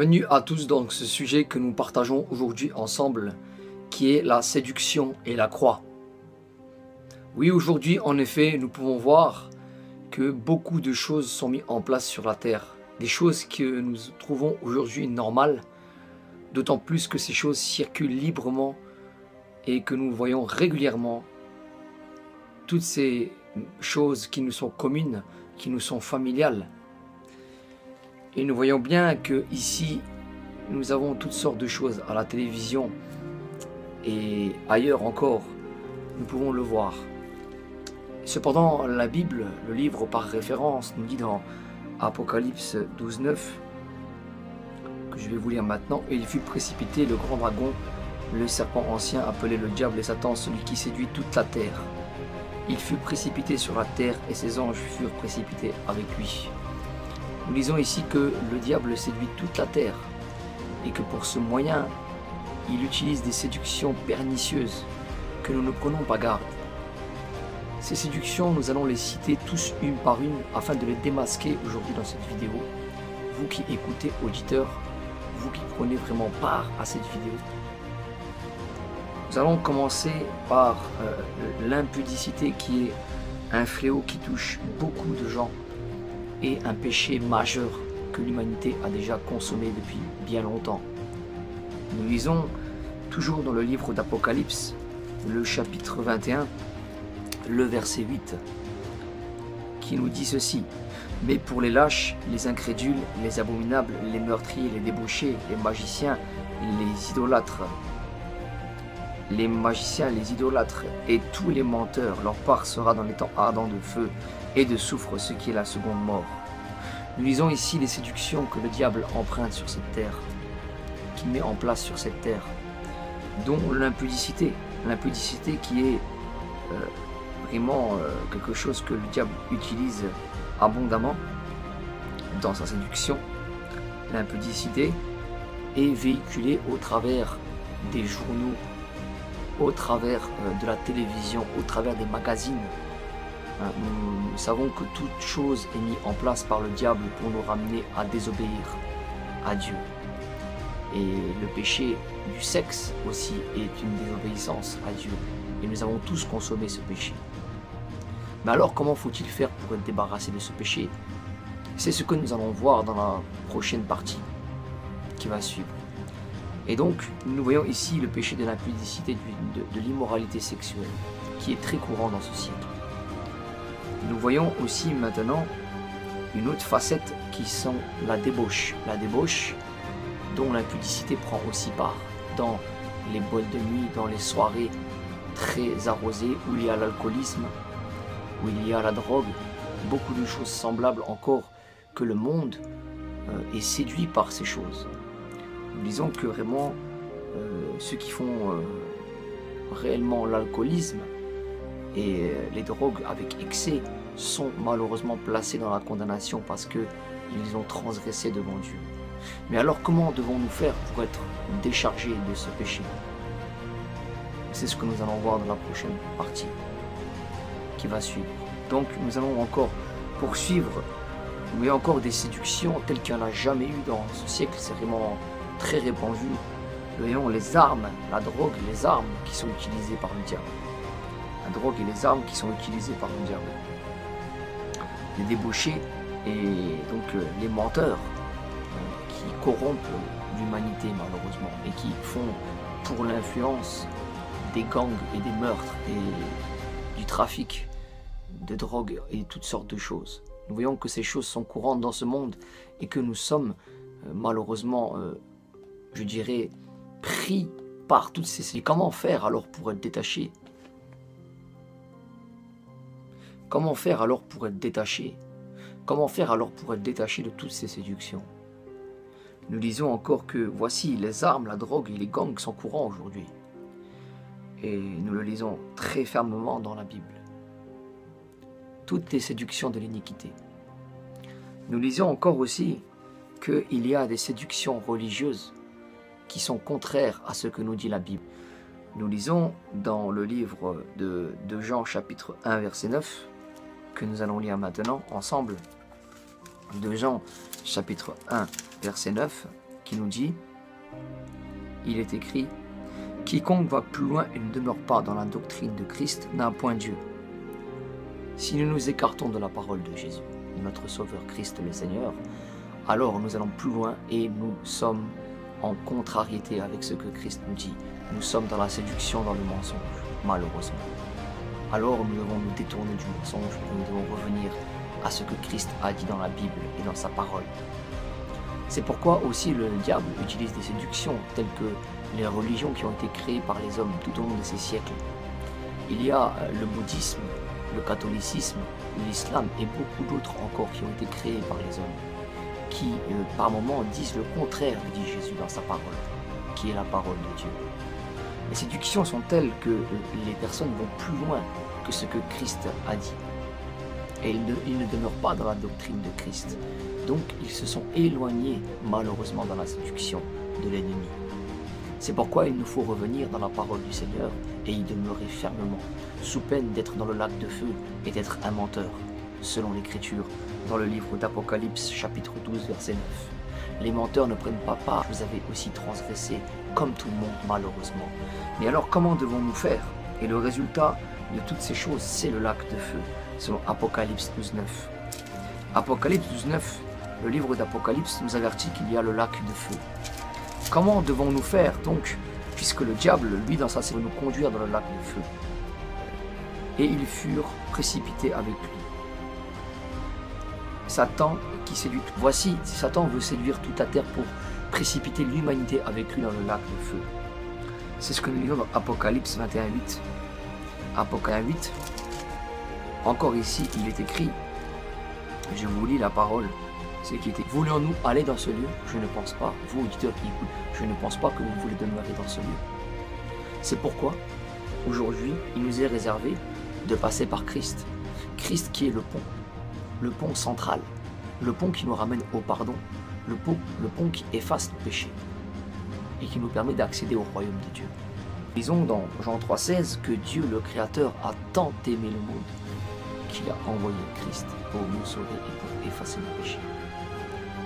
Bienvenue à tous dans ce sujet que nous partageons aujourd'hui ensemble, qui est la séduction et la croix. Oui, aujourd'hui, en effet, nous pouvons voir que beaucoup de choses sont mises en place sur la terre. Des choses que nous trouvons aujourd'hui normales, d'autant plus que ces choses circulent librement et que nous voyons régulièrement toutes ces choses qui nous sont communes, qui nous sont familiales. Et nous voyons bien que ici, nous avons toutes sortes de choses à la télévision et ailleurs encore, nous pouvons le voir. Cependant, la Bible, le livre par référence, nous dit dans Apocalypse 12:9, que je vais vous lire maintenant, « Et il fut précipité, le grand dragon, le serpent ancien, appelé le diable et Satan, celui qui séduit toute la terre. Il fut précipité sur la terre et ses anges furent précipités avec lui. » Nous lisons ici que le diable séduit toute la terre et que pour ce moyen, il utilise des séductions pernicieuses que nous ne prenons pas garde. Ces séductions, nous allons les citer tous une par une afin de les démasquer aujourd'hui dans cette vidéo. Vous qui écoutez, auditeurs, vous qui prenez vraiment part à cette vidéo. Nous allons commencer par l'impudicité qui est un fléau qui touche beaucoup de gens et un péché majeur que l'humanité a déjà consommé depuis bien longtemps. Nous lisons toujours dans le livre d'Apocalypse, le chapitre 21, le verset 8, qui nous dit ceci. « Mais pour les lâches, les incrédules, les abominables, les meurtriers, les débauchés, les magiciens et tous les menteurs, leur part sera dans les temps ardents de feu et de soufre, ce qui est la seconde mort. » Nous lisons ici les séductions que le diable emprunte sur cette terre, qu'il met en place sur cette terre, dont l'impudicité qui est vraiment quelque chose que le diable utilise abondamment dans sa séduction. L'impudicité est véhiculée au travers des journaux, au travers de la télévision, au travers des magazines. Nous savons que toute chose est mise en place par le diable pour nous ramener à désobéir à Dieu. Et le péché du sexe aussi est une désobéissance à Dieu. Et nous avons tous consommé ce péché. Mais alors, comment faut-il faire pour être débarrassé de ce péché? C'est ce que nous allons voir dans la prochaine partie qui va suivre. Et donc, nous voyons ici le péché de l'impudicité, de l'immoralité sexuelle, qui est très courant dans ce siècle. Nous voyons aussi maintenant une autre facette qui sont la débauche. La débauche dont l'impudicité prend aussi part dans les boîtes de nuit, dans les soirées très arrosées où il y a l'alcoolisme, où il y a la drogue, beaucoup de choses semblables encore que le monde est séduit par ces choses. Nous disons que vraiment ceux qui font réellement l'alcoolisme et les drogues avec excès sont malheureusement placés dans la condamnation parce qu'ils ont transgressé devant Dieu. Mais alors comment devons-nous faire pour être déchargés de ce péché? C'est ce que nous allons voir dans la prochaine partie qui va suivre. Donc nous allons encore poursuivre. Il y a encore des séductions telles qu'il n'y en a jamais eu dans ce siècle. C'est vraiment très répandu. Nous voyons les armes, la drogue, les armes qui sont utilisées par le diable. La drogue et les armes qui sont utilisées par le diable. Les débauchés et donc les menteurs qui corrompent l'humanité malheureusement et qui font pour l'influence des gangs et des meurtres et du trafic de drogue et toutes sortes de choses. Nous voyons que ces choses sont courantes dans ce monde et que nous sommes malheureusement, je dirais, pris par toutes ces... Comment faire alors pour être détaché? Comment faire alors pour être détaché? Comment faire alors pour être détaché de toutes ces séductions? Nous lisons encore que voici les armes, la drogue et les gangs sont courants aujourd'hui. Et nous le lisons très fermement dans la Bible. Toutes les séductions de l'iniquité. Nous lisons encore aussi qu'il y a des séductions religieuses qui sont contraires à ce que nous dit la Bible. Nous lisons dans le livre de Jean chapitre 1 verset 9, que nous allons lire maintenant ensemble. De Jean chapitre 1 verset 9, qui nous dit, il est écrit, « Quiconque va plus loin et ne demeure pas dans la doctrine de Christ n'a point Dieu. » Si nous nous écartons de la parole de Jésus, de notre Sauveur Christ le Seigneur, alors nous allons plus loin et nous sommes en contrariété avec ce que Christ nous dit. Nous sommes dans la séduction, dans le mensonge, malheureusement. Alors nous devons nous détourner du mensonge et nous devons revenir à ce que Christ a dit dans la Bible et dans sa parole. C'est pourquoi aussi le diable utilise des séductions telles que les religions qui ont été créées par les hommes tout au long de ces siècles. Il y a le bouddhisme, le catholicisme, l'islam et beaucoup d'autres encore qui ont été créés par les hommes, qui par moments disent le contraire, dit Jésus dans sa parole, qui est la parole de Dieu. Les séductions sont telles que les personnes vont plus loin que ce que Christ a dit. Et ils ne demeurent pas dans la doctrine de Christ. Donc ils se sont éloignés malheureusement dans la séduction de l'ennemi. C'est pourquoi il nous faut revenir dans la parole du Seigneur et y demeurer fermement, sous peine d'être dans le lac de feu et d'être un menteur, selon l'Écriture, dans le livre d'Apocalypse, chapitre 12, verset 9. Les menteurs ne prennent pas part, vous avez aussi transgressé, comme tout le monde malheureusement. Mais alors comment devons-nous faire? Et le résultat de toutes ces choses, c'est le lac de feu, selon Apocalypse 12, 9. Apocalypse 12, 9, le livre d'Apocalypse nous avertit qu'il y a le lac de feu. Comment devons-nous faire donc, puisque le diable, lui, dans sa veut nous conduire dans le lac de feu? Et ils furent précipités avec lui. Satan qui séduit. Voici, Satan veut séduire toute la terre pour précipiter l'humanité avec lui dans le lac de feu. C'est ce que nous lisons dans Apocalypse 21, 8. Apocalypse 8. Encore ici, il est écrit, je vous lis la parole, c'est qui était. Voulions-nous aller dans ce lieu? Je ne pense pas. Vous, auditeurs qui écoutent, je ne pense pas que vous voulez demeurer dans ce lieu. C'est pourquoi, aujourd'hui, il nous est réservé de passer par Christ. Christ qui est le pont central, le pont qui nous ramène au pardon, le pont qui efface nos péchés et qui nous permet d'accéder au royaume de Dieu. Lisons dans Jean 3,16 que Dieu le Créateur a tant aimé le monde qu'il a envoyé Christ pour nous sauver et pour effacer nos péchés,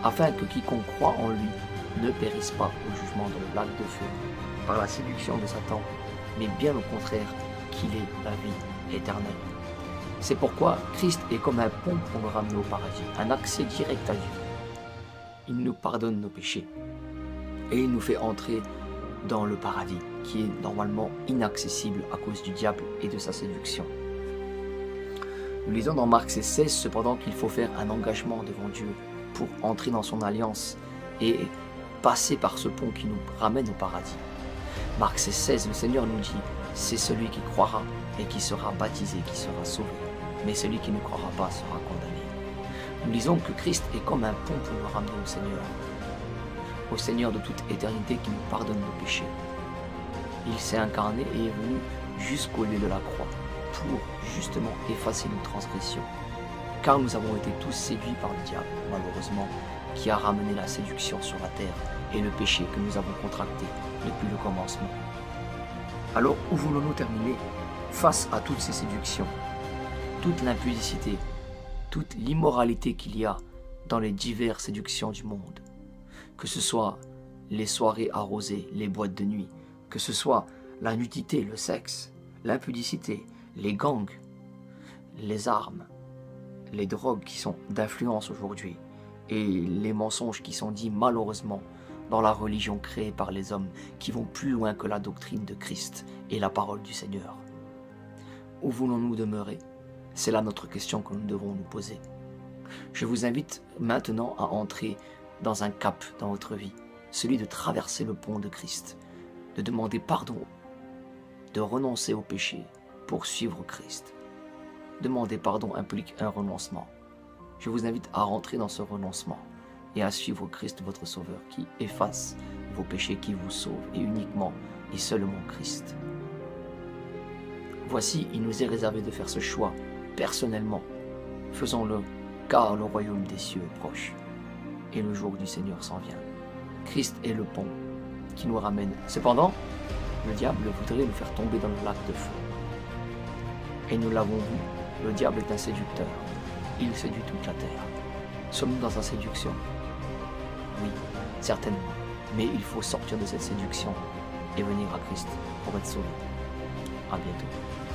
afin que quiconque croit en lui ne périsse pas au jugement dans le lac de feu par la séduction de Satan, mais bien au contraire qu'il ait la vie éternelle. C'est pourquoi Christ est comme un pont pour nous ramener au paradis, un accès direct à Dieu. Il nous pardonne nos péchés et il nous fait entrer dans le paradis qui est normalement inaccessible à cause du diable et de sa séduction. Nous lisons dans Marc 16 cependant qu'il faut faire un engagement devant Dieu pour entrer dans son alliance et passer par ce pont qui nous ramène au paradis. Marc 16, le Seigneur nous dit, c'est celui qui croira et qui sera baptisé, qui sera sauvé. Mais celui qui ne croira pas sera condamné. Nous disons que Christ est comme un pont pour nous ramener au Seigneur de toute éternité qui nous pardonne nos péchés. Il s'est incarné et est venu jusqu'au lieu de la croix pour justement effacer nos transgressions. Car nous avons été tous séduits par le diable, malheureusement, qui a ramené la séduction sur la terre et le péché que nous avons contracté depuis le commencement. Alors, où voulons-nous terminer face à toutes ces séductions, toute l'impudicité, toute l'immoralité qu'il y a dans les diverses séductions du monde, que ce soit les soirées arrosées, les boîtes de nuit, que ce soit la nudité, le sexe, l'impudicité, les gangs, les armes, les drogues qui sont d'influence aujourd'hui et les mensonges qui sont dits malheureusement dans la religion créée par les hommes qui vont plus loin que la doctrine de Christ et la parole du Seigneur. Où voulons-nous demeurer? C'est là notre question que nous devons nous poser. Je vous invite maintenant à entrer dans un cap dans votre vie, celui de traverser le pont de Christ, de demander pardon, de renoncer au péché pour suivre Christ. Demander pardon implique un renoncement. Je vous invite à rentrer dans ce renoncement et à suivre Christ votre Sauveur qui efface vos péchés, qui vous sauve et uniquement et seulement Christ. Voici, il nous est réservé de faire ce choix personnellement. Faisons-le, car le royaume des cieux est proche et le jour du Seigneur s'en vient. Christ est le pont qui nous ramène. Cependant, le diable voudrait nous faire tomber dans le lac de feu. Et nous l'avons vu, le diable est un séducteur. Il séduit toute la terre. Sommes-nous dans sa séduction? Oui, certainement. Mais il faut sortir de cette séduction et venir à Christ pour être sauvé. À bientôt.